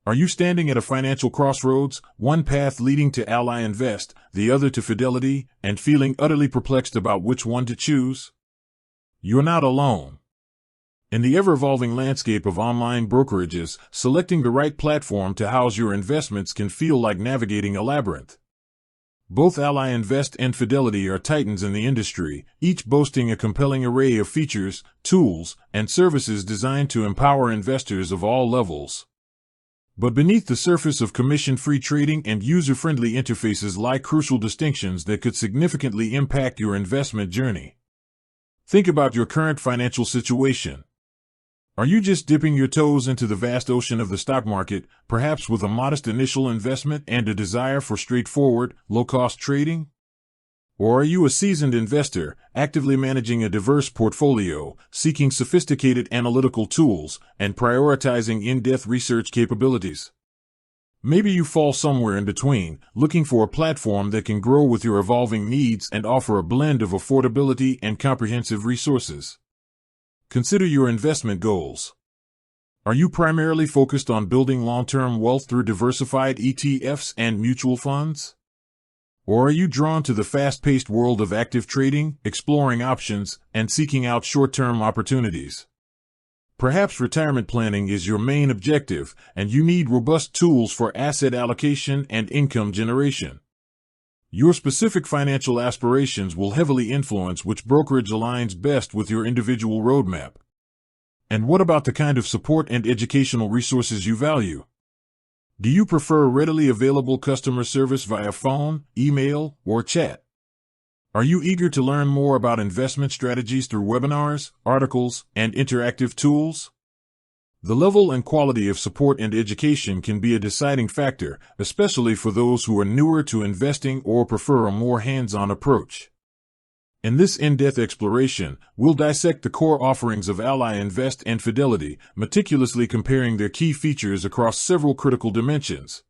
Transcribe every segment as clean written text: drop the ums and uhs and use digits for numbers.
Are you standing at a financial crossroads, one path leading to Ally Invest, the other to Fidelity, and feeling utterly perplexed about which one to choose? You're not alone. In the ever-evolving landscape of online brokerages, selecting the right platform to house your investments can feel like navigating a labyrinth. Both Ally Invest and Fidelity are titans in the industry, each boasting a compelling array of features, tools, and services designed to empower investors of all levels. But beneath the surface of commission-free trading and user-friendly interfaces lie crucial distinctions that could significantly impact your investment journey. Think about your current financial situation. Are you just dipping your toes into the vast ocean of the stock market, perhaps with a modest initial investment and a desire for straightforward, low-cost trading? Or are you a seasoned investor, actively managing a diverse portfolio, seeking sophisticated analytical tools, and prioritizing in-depth research capabilities? Maybe you fall somewhere in between, looking for a platform that can grow with your evolving needs and offer a blend of affordability and comprehensive resources. Consider your investment goals. Are you primarily focused on building long-term wealth through diversified ETFs and mutual funds? Or are you drawn to the fast-paced world of active trading, exploring options, and seeking out short-term opportunities? Perhaps retirement planning is your main objective, and you need robust tools for asset allocation and income generation. Your specific financial aspirations will heavily influence which brokerage aligns best with your individual roadmap. And what about the kind of support and educational resources you value? Do you prefer readily available customer service via phone, email, or chat? Are you eager to learn more about investment strategies through webinars, articles, and interactive tools? The level and quality of support and education can be a deciding factor, especially for those who are newer to investing or prefer a more hands-on approach. In this in-depth exploration, we'll dissect the core offerings of Ally Invest and Fidelity, meticulously comparing their key features across several critical dimensions.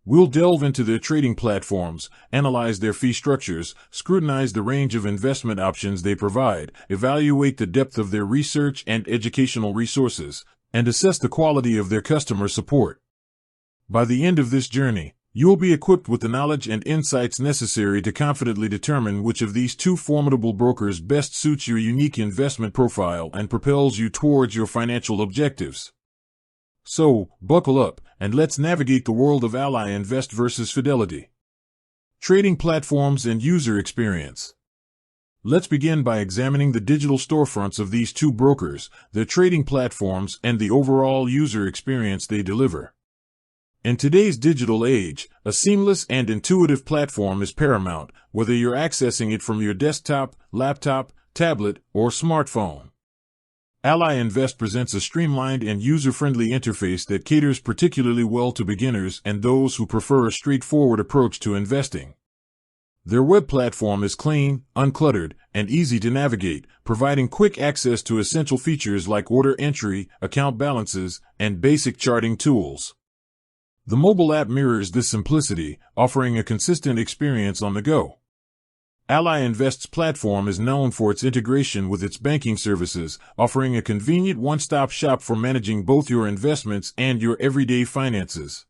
We'll delve into their trading platforms, analyze their fee structures, scrutinize the range of investment options they provide, evaluate the depth of their research and educational resources, and assess the quality of their customer support. By the end of this journey, you'll be equipped with the knowledge and insights necessary to confidently determine which of these two formidable brokers best suits your unique investment profile and propels you towards your financial objectives. So, buckle up, and let's navigate the world of Ally Invest versus Fidelity. Trading platforms and user experience. Let's begin by examining the digital storefronts of these two brokers, their trading platforms, and the overall user experience they deliver. In today's digital age, a seamless and intuitive platform is paramount, whether you're accessing it from your desktop, laptop, tablet, or smartphone. Ally Invest presents a streamlined and user-friendly interface that caters particularly well to beginners and those who prefer a straightforward approach to investing. Their web platform is clean, uncluttered, and easy to navigate, providing quick access to essential features like order entry, account balances, and basic charting tools. The mobile app mirrors this simplicity, offering a consistent experience on the go. Ally Invest's platform is known for its integration with its banking services, offering a convenient one-stop shop for managing both your investments and your everyday finances.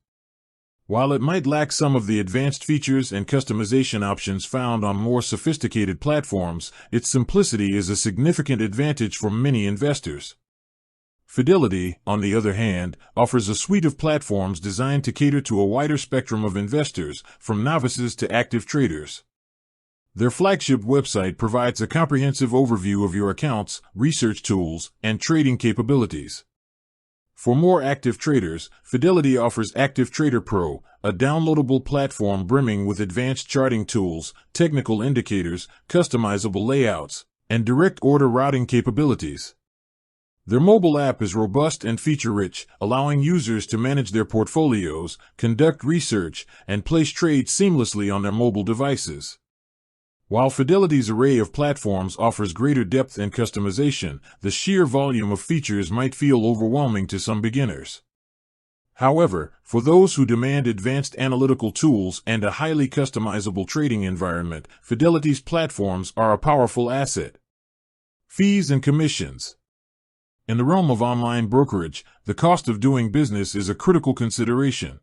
While it might lack some of the advanced features and customization options found on more sophisticated platforms, its simplicity is a significant advantage for many investors. Fidelity, on the other hand, offers a suite of platforms designed to cater to a wider spectrum of investors, from novices to active traders. Their flagship website provides a comprehensive overview of your accounts, research tools, and trading capabilities. For more active traders, Fidelity offers Active Trader Pro, a downloadable platform brimming with advanced charting tools, technical indicators, customizable layouts, and direct order routing capabilities. Their mobile app is robust and feature-rich, allowing users to manage their portfolios, conduct research, and place trades seamlessly on their mobile devices. While Fidelity's array of platforms offers greater depth and customization, the sheer volume of features might feel overwhelming to some beginners. However, for those who demand advanced analytical tools and a highly customizable trading environment, Fidelity's platforms are a powerful asset. Fees and commissions. In the realm of online brokerage, the cost of doing business is a critical consideration.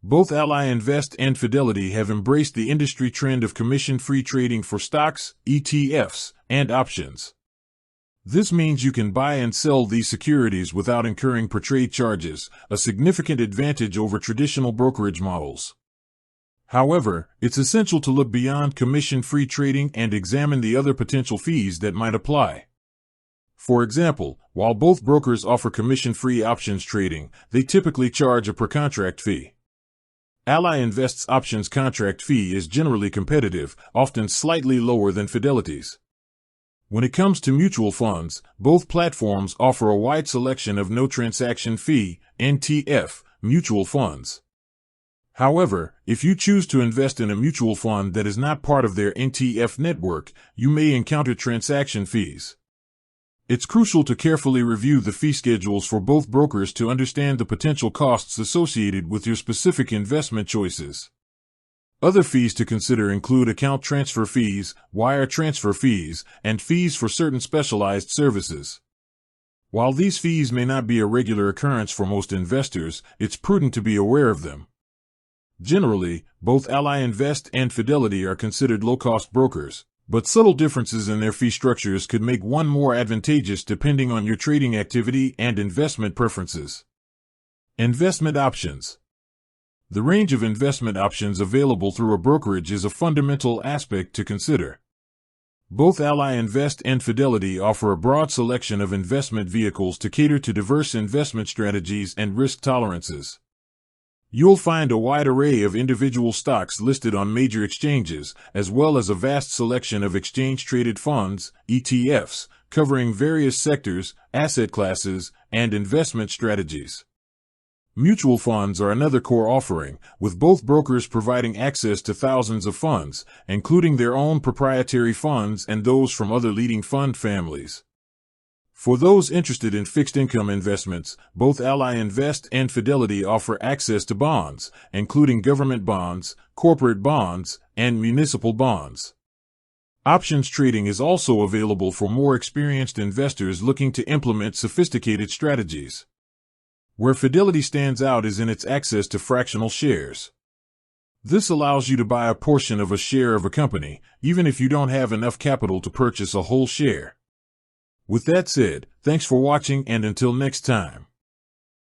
Both Ally Invest and Fidelity have embraced the industry trend of commission-free trading for stocks, ETFs, and options. This means you can buy and sell these securities without incurring per-trade charges, a significant advantage over traditional brokerage models. However, it's essential to look beyond commission-free trading and examine the other potential fees that might apply. For example, while both brokers offer commission-free options trading, they typically charge a per-contract fee. Ally Invest's options contract fee is generally competitive, often slightly lower than Fidelity's. When it comes to mutual funds, both platforms offer a wide selection of no-transaction fee (NTF) mutual funds. However, if you choose to invest in a mutual fund that is not part of their NTF network, you may encounter transaction fees. It's crucial to carefully review the fee schedules for both brokers to understand the potential costs associated with your specific investment choices. Other fees to consider include account transfer fees, wire transfer fees, and fees for certain specialized services. While these fees may not be a regular occurrence for most investors, it's prudent to be aware of them. Generally, both Ally Invest and Fidelity are considered low-cost brokers, but subtle differences in their fee structures could make one more advantageous depending on your trading activity and investment preferences. Investment options. The range of investment options available through a brokerage is a fundamental aspect to consider. Both Ally Invest and Fidelity offer a broad selection of investment vehicles to cater to diverse investment strategies and risk tolerances. You'll find a wide array of individual stocks listed on major exchanges, as well as a vast selection of exchange-traded funds, ETFs, covering various sectors, asset classes, and investment strategies. Mutual funds are another core offering, with both brokers providing access to thousands of funds, including their own proprietary funds and those from other leading fund families. For those interested in fixed-income investments, both Ally Invest and Fidelity offer access to bonds, including government bonds, corporate bonds, and municipal bonds. Options trading is also available for more experienced investors looking to implement sophisticated strategies. Where Fidelity stands out is in its access to fractional shares. This allows you to buy a portion of a share of a company, even if you don't have enough capital to purchase a whole share. With that said, thanks for watching and until next time.